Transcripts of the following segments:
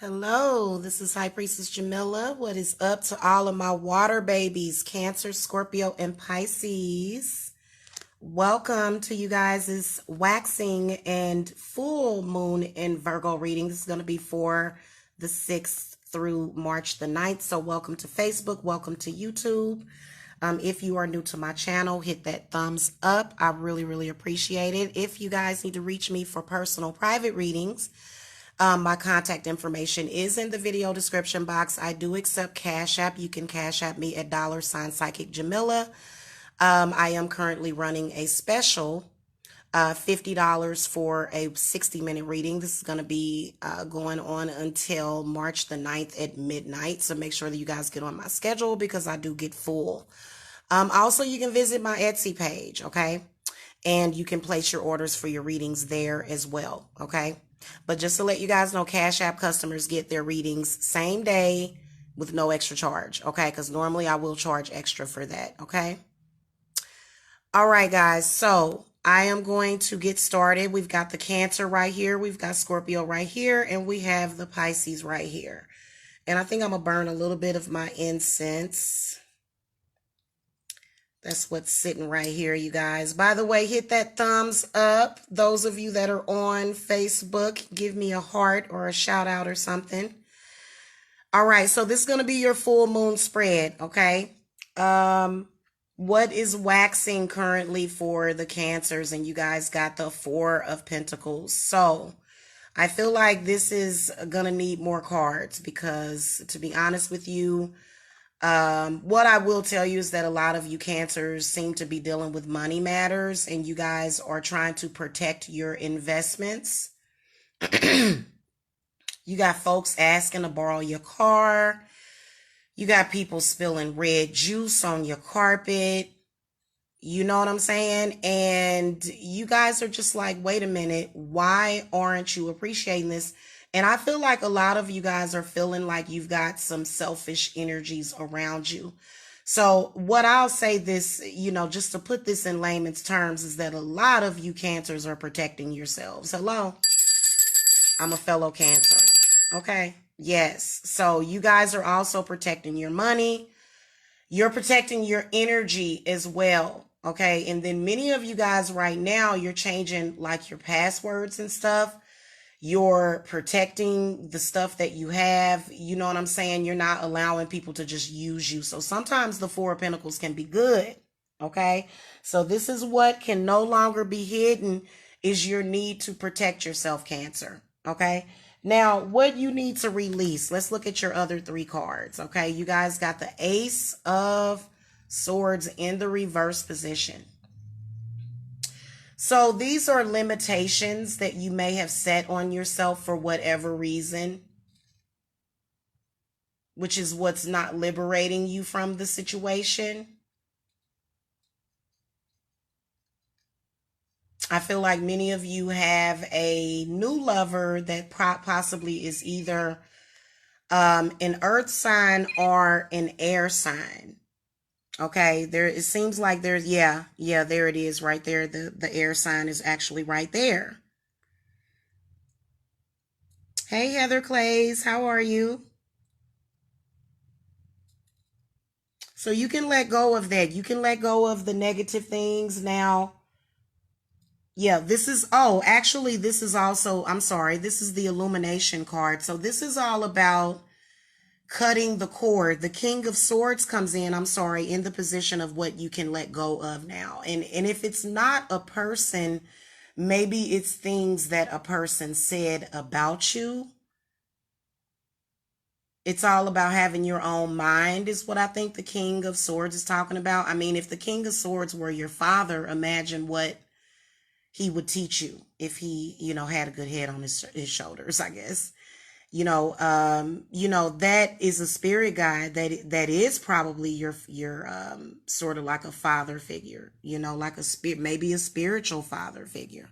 Hello, this is High Priestess Jamila. What is up to all of my water babies, Cancer, Scorpio, and Pisces? Welcome to you guys' waxing and full moon in Virgo reading. This is going to be for the 6th through March the 9th. So welcome to Facebook. Welcome to YouTube. If you are new to my channel, hit that thumbs up. I really appreciate it. If you guys need to reach me for personal private readings, my contact information is in the video description box. I do accept Cash App. You can Cash App me at $psychicjamila. I am currently running a special, $50 for a 60-minute reading. This is going to be going on until March the 9th at midnight. So make sure that you guys get on my schedule because I do get full. Also, you can visit my Etsy page, okay? And you can place your orders for your readings there as well, okay? But just to let you guys know, Cash App customers get their readings same day with no extra charge, okay? Because normally I will charge extra for that, okay? All right, guys. So I am going to get started. We've got the Cancer right here. We've got Scorpio right here. And we have the Pisces right here. And I think I'm going to burn a little bit of my incense. That's what's sitting right here, you guys. By the way, hit that thumbs up. Those of you that are on Facebook, give me a heart or a shout out or something. All right, so this is going to be your full moon spread, okay? What is waxing currently for the Cancers? And you guys got the 4 of Pentacles. So I feel like this is going to need more cards because, to be honest with you, what I will tell you is that a lot of you Cancers seem to be dealing with money matters and you guys are trying to protect your investments. You got folks asking to borrow your car. You got people spilling red juice on your carpet. You know what I'm saying? And you guys are just like, wait a minute, why aren't you appreciating this? And I feel like a lot of you guys are feeling like you've got some selfish energies around you. So what I'll say this, just to put this in layman's terms, is that a lot of you Cancers are protecting yourselves. Hello? I'm a fellow Cancer. Okay? Yes. So you guys are also protecting your money. You're protecting your energy as well. Okay? And then many of you guys right now, you're changing like your passwords and stuff. You're protecting the stuff that you have. You know what I'm saying? You're not allowing people to just use you. So sometimes the 4 of Pentacles can be good. Okay. So this is what can no longer be hidden is your need to protect yourself, Cancer. Okay. Now, what you need to release. Let's look at your other 3 cards. Okay. You guys got the Ace of Swords in the reverse position. So these are limitations that you may have set on yourself for whatever reason, which is what's not liberating you from the situation. I feel like many of you have a new lover that possibly is either an earth sign or an air sign. Okay, it seems like there's, yeah, there it is right there. The air sign is actually right there. Hey, Heather Clays, how are you? So you can let go of that. You can let go of the negative things now. Yeah, this is also, I'm sorry, this is the illumination card. So this is all about cutting the cord. The King of Swords comes in, in the position of what you can let go of now. And if it's not a person, maybe it's things that a person said about you. It's all about having your own mind is what I think the King of Swords is talking about. I mean, if the King of Swords were your father, imagine what he would teach you if he, had a good head on his shoulders, I guess. That is a spirit guide that is probably your sort of like a father figure, like maybe a spiritual father figure.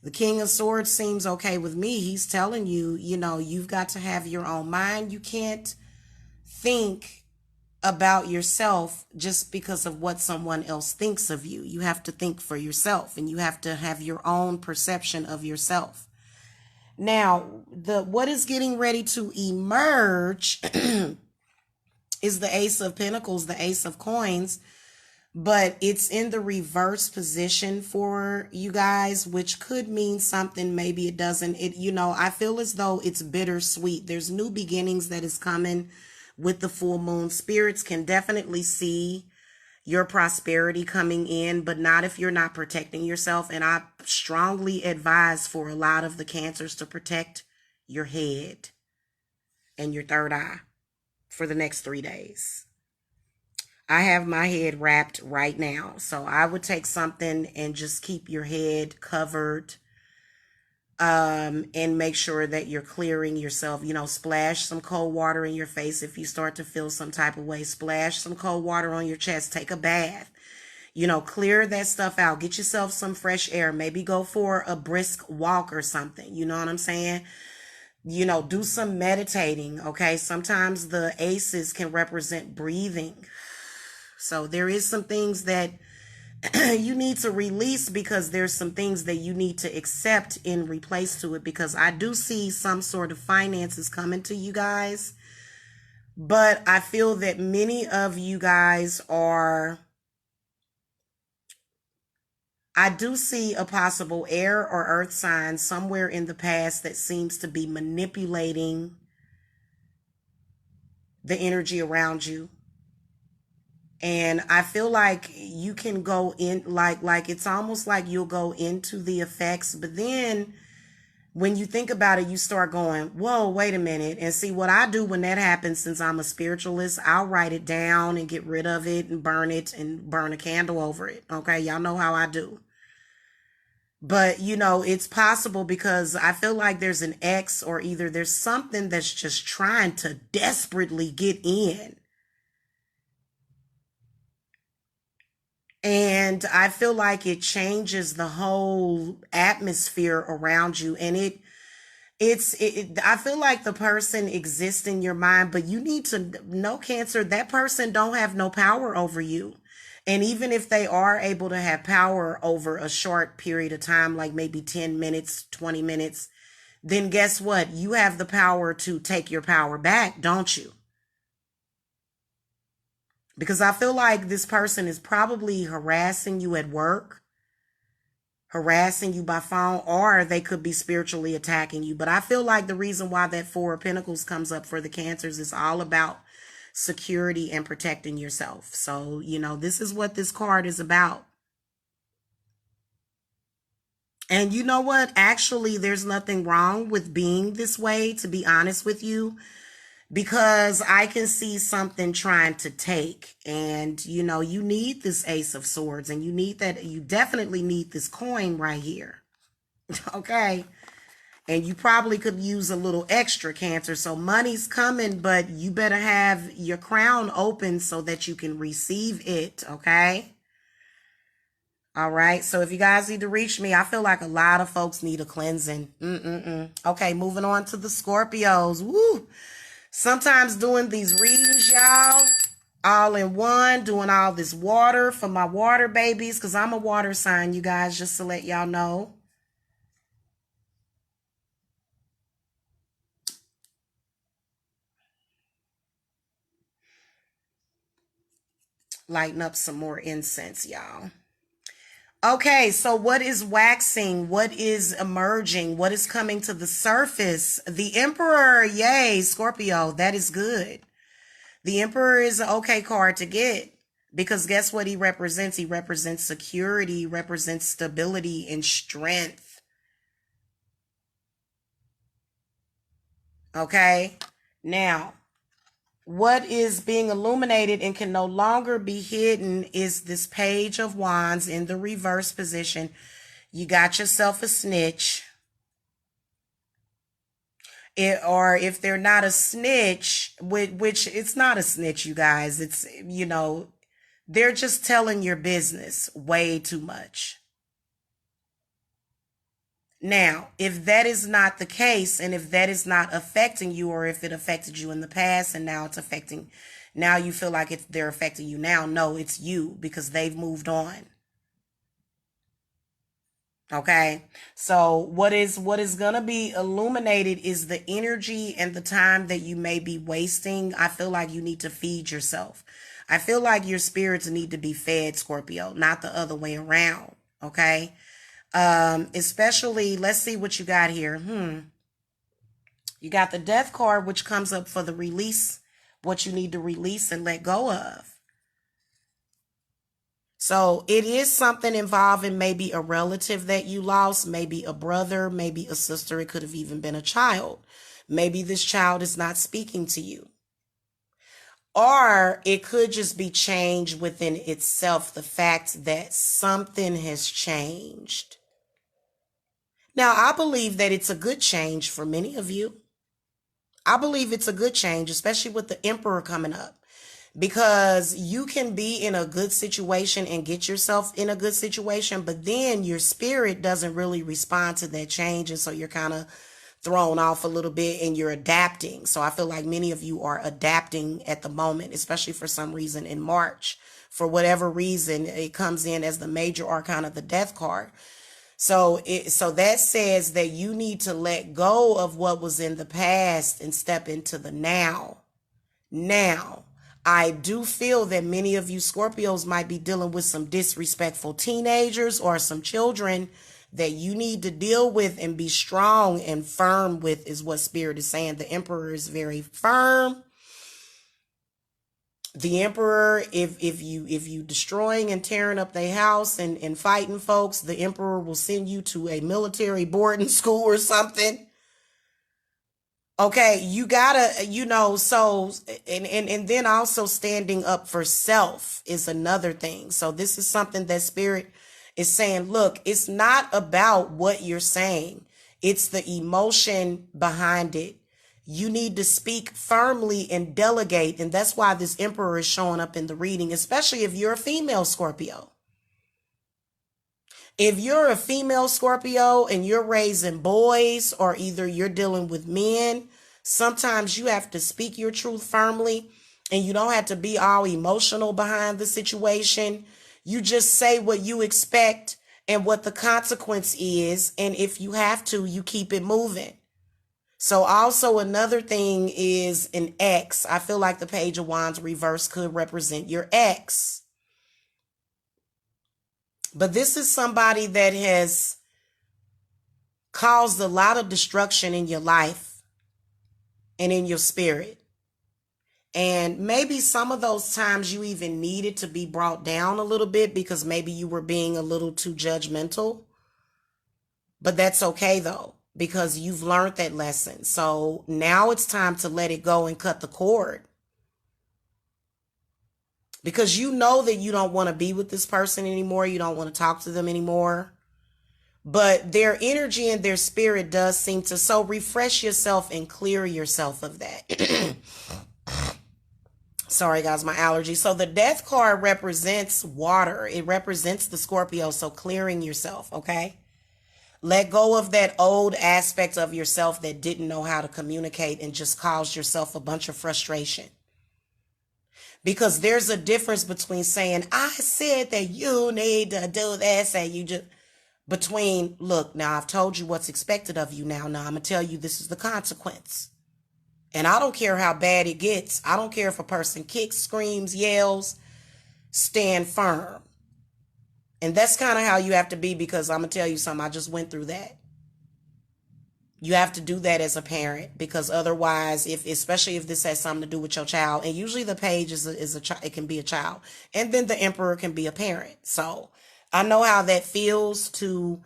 The King of Swords seems okay with me. He's telling you, you've got to have your own mind. You can't think about yourself just because of what someone else thinks of you. You have to think for yourself and you have to have your own perception of yourself. Now, what is getting ready to emerge is the Ace of Pentacles, the Ace of Coins, but it's in the reverse position for you guys, which could mean something. Maybe it doesn't. I feel as though it's bittersweet. There's new beginnings that is coming with the full moon. Spirits can definitely see your prosperity coming in, but not if you're not protecting yourself. And I strongly advise for a lot of the Cancers to protect your head and your third eye for the next 3 days. I have my head wrapped right now. So I would take something and just keep your head covered, and make sure that you're clearing yourself. Splash some cold water in your face if you start to feel some type of way. Splash some cold water on your chest. Take a bath. Clear that stuff out. Get yourself some fresh air. Maybe go for a brisk walk or something. You know what I'm saying? Do some meditating, okay? Sometimes the aces can represent breathing. So there is some things that you need to release, because there's some things that you need to accept in replace to it, because I do see some sort of finances coming to you guys, but I feel that many of you guys I do see a possible air or earth sign somewhere in the past that seems to be manipulating the energy around you. And I feel like you can go in, like it's almost like you'll go into the effects, but then when you think about it, you start going, whoa, wait a minute. And see, what I do when that happens, since I'm a spiritualist, I'll write it down and get rid of it and burn a candle over it. Okay, y'all know how I do. But, it's possible, because I feel like there's an ex, or either there's something that's just trying to desperately get in. And I feel like it changes the whole atmosphere around you. And I feel like the person exists in your mind, but you need to know, Cancer, that person don't have no power over you. And even if they are able to have power over a short period of time, like maybe 10 minutes, 20 minutes, then guess what? You have the power to take your power back, don't you? Because I feel like this person is probably harassing you at work, harassing you by phone, or they could be spiritually attacking you. But I feel like the reason why that Four of Pentacles comes up for the Cancers is all about security and protecting yourself. So, this is what this card is about. And you know what? Actually, there's nothing wrong with being this way, to be honest with you, because I can see something trying to take. And, you need this Ace of Swords, and you definitely need this coin right here. Okay. And you probably could use a little extra, Cancer. So money's coming, but you better have your crown open so that you can receive it. Okay. All right. So if you guys need to reach me, I feel like a lot of folks need a cleansing. Okay. Moving on to the Scorpios. Woo. Sometimes doing these readings, y'all, all in one, doing all this water for my water babies, because I'm a water sign, you guys, just to let y'all know. Lighten up some more incense, y'all. Okay, so what is waxing? What is emerging? What is coming to the surface? The Emperor, yay, Scorpio, that is good. The Emperor is an okay card to get, because guess what he represents? He represents security, represents stability and strength. Okay, now, what is being illuminated and can no longer be hidden is this Page of Wands in the reverse position. You got yourself a snitch. Or if they're not a snitch, which it's not a snitch, you guys. It's, they're just telling your business way too much. Now, if that is not the case, and if that is not affecting you, or if it affected you in the past and now now you feel like they're affecting you now, no, it's you, because they've moved on. Okay. So what is going to be illuminated is the energy and the time that you may be wasting. I feel like you need to feed yourself. I feel like your spirits need to be fed, Scorpio, not the other way around. Okay. Especially, let's see what you got here. You got the death card, which comes up for the release, what you need to release and let go of. So it is something involving maybe a relative that you lost, maybe a brother, maybe a sister. It could have even been a child. Maybe this child is not speaking to you. Or it could just be change within itself, the fact that something has changed. Now, I believe that it's a good change for many of you. I believe it's a good change, especially with the Emperor coming up. Because you can be in a good situation and get yourself in a good situation, but then your spirit doesn't really respond to that change. And so you're kind of thrown off a little bit and you're adapting. So I feel like many of you are adapting at the moment, especially for some reason in March. For whatever reason, it comes in as the major arcana, the death card. So that says that you need to let go of what was in the past and step into the now. Now, I do feel that many of you Scorpios might be dealing with some disrespectful teenagers or some children that you need to deal with and be strong and firm with, is what Spirit is saying. The Emperor is very firm. The Emperor, if you destroying and tearing up their house and fighting folks, the Emperor will send you to a military boarding school or something. Okay, you gotta, so, and then also standing up for self is another thing. So this is something that Spirit is saying, look, it's not about what you're saying. It's the emotion behind it. You need to speak firmly and delegate. And that's why this Emperor is showing up in the reading, especially if you're a female Scorpio. If you're a female Scorpio and you're raising boys, or either you're dealing with men, sometimes you have to speak your truth firmly and you don't have to be all emotional behind the situation. You just say what you expect and what the consequence is. And if you have to, you keep it moving. So also another thing is an ex. I feel like the Page of Wands reverse could represent your ex. But this is somebody that has caused a lot of destruction in your life and in your spirit. And maybe some of those times you even needed to be brought down a little bit because maybe you were being a little too judgmental. But that's okay though, because you've learned that lesson. So now it's time to let it go and cut the cord. Because you know that you don't want to be with this person anymore. You don't want to talk to them anymore. But their energy and their spirit does seem to. So refresh yourself and clear yourself of that. Sorry, guys, my allergy. So the death card represents water. It represents the Scorpio. So clearing yourself, okay? Let go of that old aspect of yourself that didn't know how to communicate and just caused yourself a bunch of frustration. Because there's a difference between saying, I said that you need to do this, and you just, between, look, now I've told you what's expected of you now. Now I'm going to tell you this is the consequence. And I don't care how bad it gets. I don't care if a person kicks, screams, yells, stand firm. And that's kind of how you have to be, because I'm going to tell you something. I just went through that. You have to do that as a parent, because otherwise, especially if this has something to do with your child, and usually the page is it can be a child, and then the Emperor can be a parent. So I know how that feels to,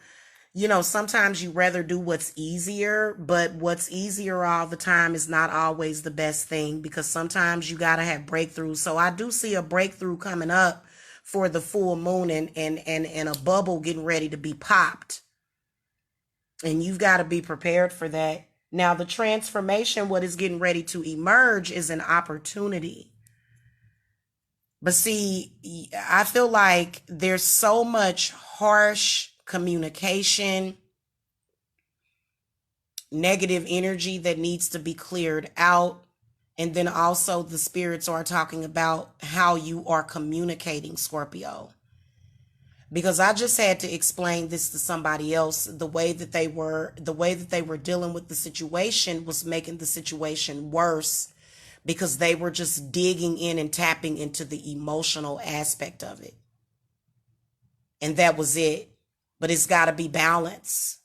sometimes you rather do what's easier, but what's easier all the time is not always the best thing, because sometimes you got to have breakthroughs. So I do see a breakthrough coming up for the full moon and a bubble getting ready to be popped. And you've got to be prepared for that. Now, the transformation, what is getting ready to emerge, is an opportunity. But see, I feel like there's so much harsh communication, negative energy that needs to be cleared out. And then also the spirits are talking about how you are communicating, Scorpio. because I just had to explain this to somebody else. The way that they were dealing with the situation was making the situation worse, because they were just digging in and tapping into the emotional aspect of it. And that was it. But it's got to be balance.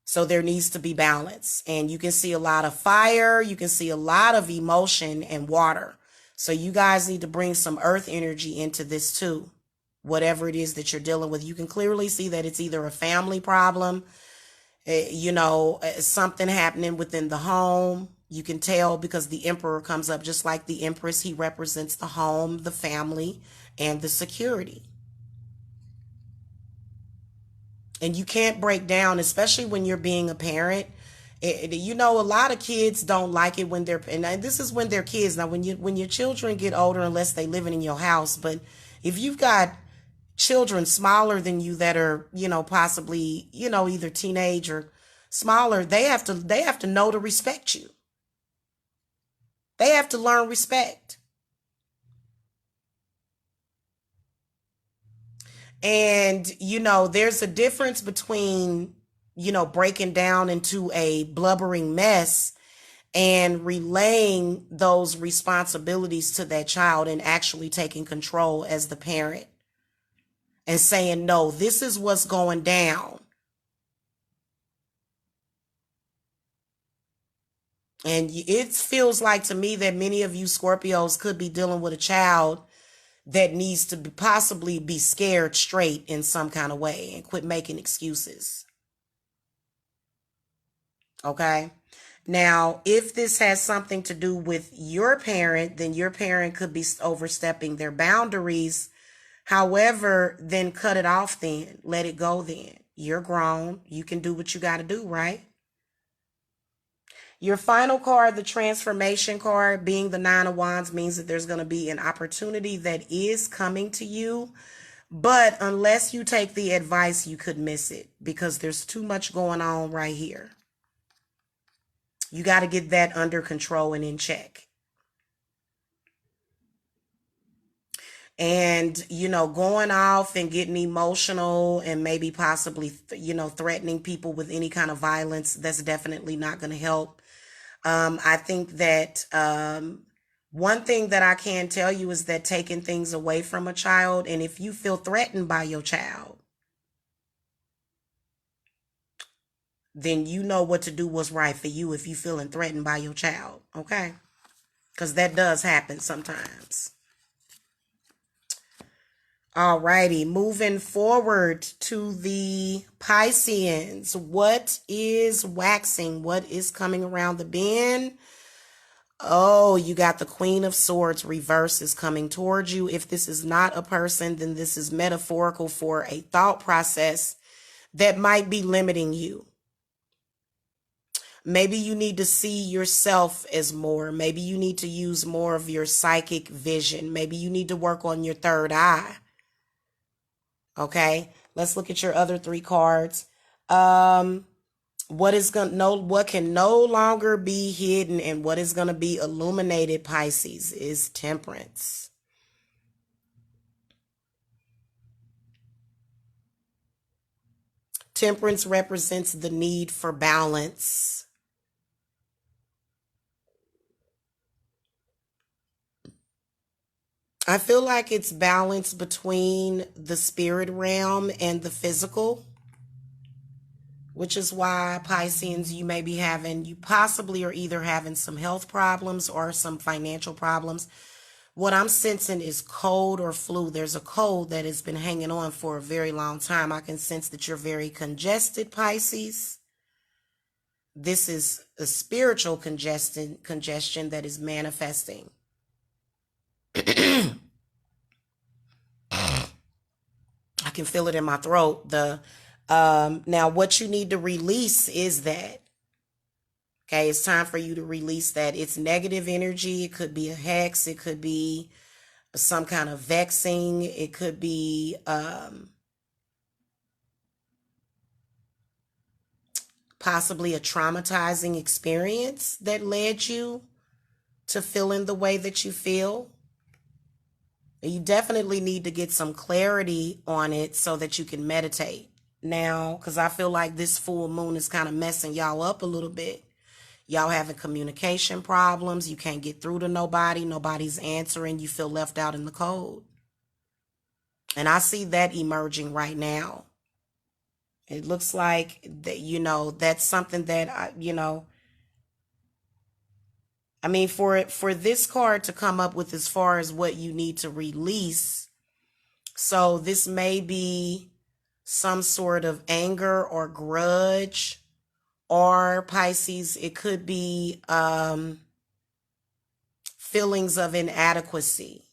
So there needs to be balance. And you can see a lot of fire. You can see a lot of emotion and water. So you guys need to bring some earth energy into this too. Whatever it is that you're dealing with, you can clearly see that it's either a family problem, something happening within the home. You can tell because the emperor comes up just like the empress. He represents the home, the family, and the security. And you can't break down, especially when you're being a parent. A lot of kids don't like it when they're, and this is when they're kids. Now, when your children get older, unless they living in your house, but if you've got children smaller than you that are, possibly, either teenage or smaller, they have to know to respect you. They have to learn respect. And, there's a difference between, breaking down into a blubbering mess and relaying those responsibilities to that child and actually taking control as the parent and saying, no, this is what's going down. And it feels like to me that many of you Scorpios could be dealing with a child that needs to possibly be scared straight in some kind of way and quit making excuses. Okay. Now, if this has something to do with your parent, then your parent could be overstepping their boundaries. However, then cut it off then. Let it go then. You're grown. You can do what you got to do, right? Your final card, the transformation card, being the 9 of Wands, means that there's going to be an opportunity that is coming to you. But unless you take the advice, you could miss it because there's too much going on right here. You got to get that under control and in check. And, going off and getting emotional and maybe possibly, threatening people with any kind of violence, that's definitely not going to help. I think that one thing that I can tell you is that taking things away from a child, and if you feel threatened by your child, then you know what to do, what's right for you if you're feeling threatened by your child, okay? Because that does happen sometimes. All righty, moving forward to the Pisceans. What is waxing? What is coming around the bend? Oh, you got the Queen of Swords reverse is coming towards you. If this is not a person, then this is metaphorical for a thought process that might be limiting you. Maybe you need to see yourself as more. Maybe you need to use more of your psychic vision. Maybe you need to work on your third eye. Okay, let's look at your other 3 cards. What can no longer be hidden and what is going to be illuminated, Pisces, is Temperance. Temperance represents the need for balance. I feel like it's balance between the spirit realm and the physical, which is why, Pisceans, you possibly are either having some health problems or some financial problems. What I'm sensing is cold or flu. There's a cold that has been hanging on for a very long time. I can sense that you're very congested, Pisces. This is a spiritual congestion that is manifesting. I can feel it in my throat. Now what you need to release is that. Okay, it's time for you to release that. It's negative energy. It could be a hex. It could be some kind of vexing. It could be possibly a traumatizing experience that led you to feeling the way that you feel. You definitely need to get some clarity on it so that you can meditate. Now, because I feel like this full moon is kind of messing y'all up a little bit. Y'all having communication problems. You can't get through to nobody. Nobody's answering. You feel left out in the cold. And I see that emerging right now. It looks like that, that's something that I mean, for this card to come up with as far as what you need to release. So this may be some sort of anger or grudge, or Pisces, it could be feelings of inadequacy.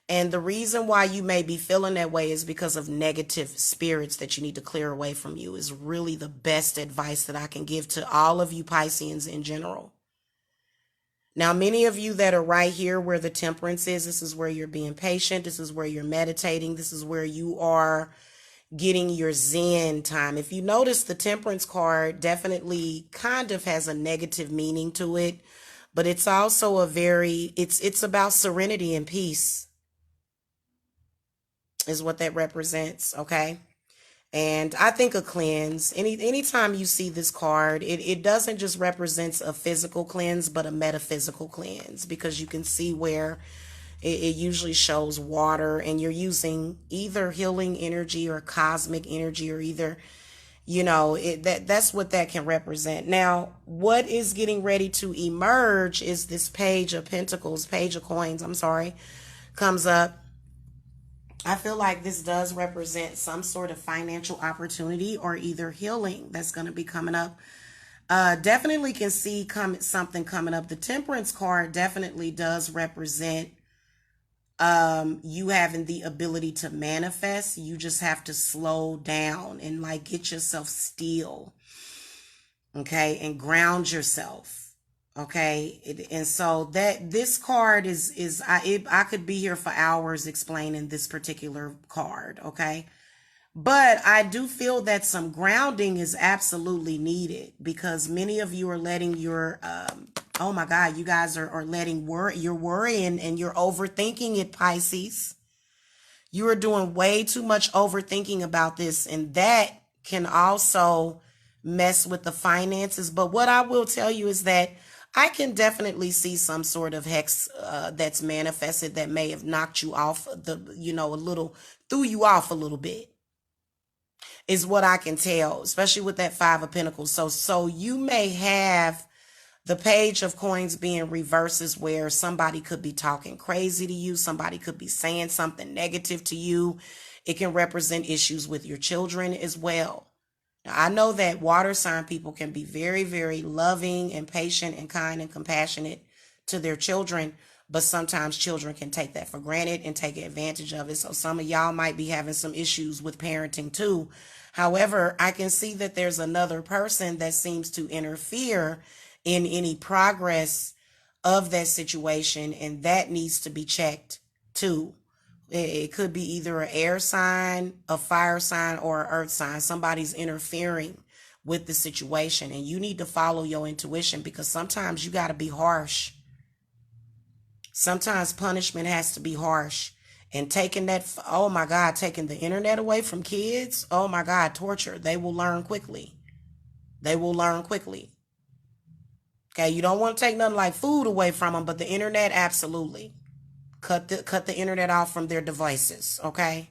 And the reason why you may be feeling that way is because of negative spirits that you need to clear away from you, is really the best advice that I can give to all of you Pisceans in general. Now, many of you that are right here where the temperance is, this is where you're being patient. This is where you're meditating. This is where you are getting your Zen time. If you notice, the temperance card definitely kind of has a negative meaning to it, but it's also it's about serenity and peace is what that represents. Okay. And I think a cleanse, anytime you see this card, it doesn't just represent a physical cleanse, but a metaphysical cleanse, because you can see where it usually shows water, and you're using either healing energy or cosmic energy, or either, that's what that can represent. Now, what is getting ready to emerge is this page of pentacles, page of coins, I'm sorry, comes up. I feel like this does represent some sort of financial opportunity or either healing that's going to be coming up. Definitely can see something coming up. The Temperance card definitely does represent you having the ability to manifest. You just have to slow down and like get yourself still, okay, and ground yourself. Okay, and so that this card I could be here for hours explaining this particular card, okay? But I do feel that some grounding is absolutely needed, because many of you are letting your oh my God, you guys are letting you're worrying and you're overthinking it, Pisces. You are doing way too much overthinking about this, and that can also mess with the finances. But what I will tell you is that I can definitely see some sort of hex that's manifested that may have knocked you off threw you off a little bit, is what I can tell, especially with that Five of Pentacles. So you may have the Page of Coins being reverses, where somebody could be talking crazy to you. Somebody could be saying something negative to you. It can represent issues with your children as well. Now, I know that water sign people can be very, very loving and patient and kind and compassionate to their children, but sometimes children can take that for granted and take advantage of it. So some of y'all might be having some issues with parenting too. However, I can see that there's another person that seems to interfere in any progress of that situation, and that needs to be checked too. It could be either an air sign, a fire sign, or an earth sign. Somebody's interfering with the situation, and you need to follow your intuition, because sometimes you got to be harsh. Sometimes punishment has to be harsh. And taking oh my God, taking the internet away from kids, oh my God, torture. They will learn quickly. They will learn quickly. Okay, you don't want to take nothing like food away from them, but the internet, absolutely. Cut the internet off from their devices, okay?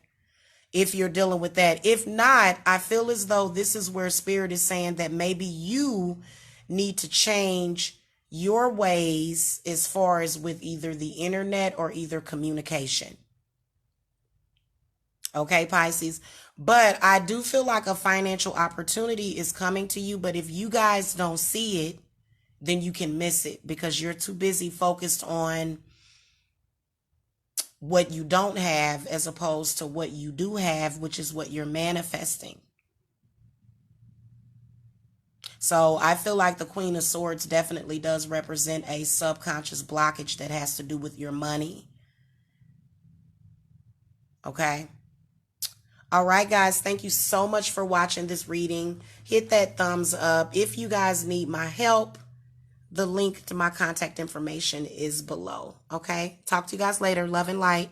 If you're dealing with that. If not, I feel as though this is where Spirit is saying that maybe you need to change your ways as far as with either the internet or either communication. Okay, Pisces. But I do feel like a financial opportunity is coming to you. But if you guys don't see it, then you can miss it, because you're too busy focused on what you don't have as opposed to what you do have, which is what you're manifesting. So I feel like the Queen of Swords definitely does represent a subconscious blockage that has to do with your money. Okay. All right, guys. Thank you so much for watching this reading. Hit that thumbs up. If you guys need my help, the link to my contact information is below. Okay. Talk to you guys later. Love and light.